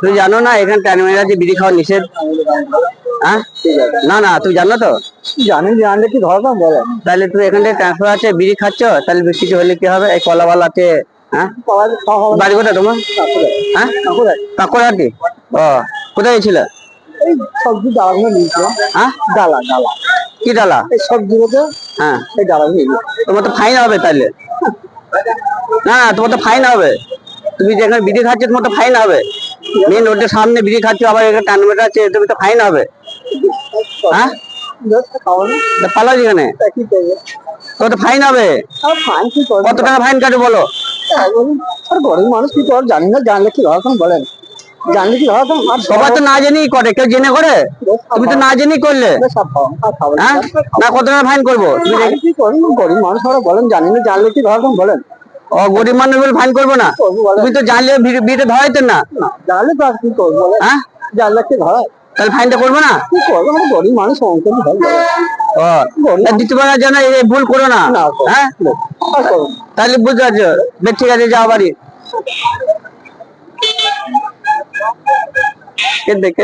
তুই জানো না এখানে ট্যানমেরা যে বিড়ি খাওয়া নিষেধ? হ্যাঁ, না না তুই জানো তো? জানি, জানলে কি ধরতাম বলো? তাহলে তুই এখান থেকে ট্রান্সফার আছে বিড়ি খাচ্ছ, তাহলে কিছু হলে কি হবে? এই কলাবালাতে হ্যাঁ, বাড়ি কোথায় তোমার? হ্যাঁ, কাকুরাটি। ও, কোথায় গেছিল? এই সবজি ডালাগুলো নিয়েছিলাম। হ্যাঁ, ডালা ডালা কি ডালা? এই সবজিগুলোতে। হ্যাঁ, এই ডালা নিয়ে তোমার তো ফাইন হবে তাহলে। না না, তোমার তো ফাইন হবে। তুমি যেখানে বিড়ি খাচ্ছ তোমার তো ফাইন হবে। মেন রোডের সামনে বিড়ি খাচ্ছ, আবার এখানে টানমেটা আছে, তুমি তো ফাইন হবে। হ্যাঁ, পালাও যেখানে, কি করবো? তোমার তো ফাইন হবে। ফাইন কি করবো? কত টাকা ফাইন কাটবে বলো? আর গরিব মানুষ কি কর, জানি না, জানলে কি ধরতাম বলেন? জানলে কি ধরতাম? আর সবাই তো না জেনেই করে, কেউ জেনে করে? তুমি তো না জেনেই করলে। হ্যাঁ, না কত টাকা ফাইন করবো? কি করি, গরিব মানুষ আমরা বলেন, জানি না, জানলে কি ধরতাম বলেন? ও, গরিব মানুষ বলে ফাইন করবো না? তুমি তো জানলে বিড়িটা ধরাইতেন না। জানলে তো আর কি করবো? হ্যাঁ, জানলে কি ধরায়? তাহলে ফাইনটা করবো না? কি করবো, আমরা গরিব মানুষ, অঙ্কের হয়। ও, দিতে পারার জন্য এই ভুল করো না। হ্যাঁ, তাহলে বুঝতে পারছো। বেশ, ঠিক আছে, যাও বাড়ি। দেখে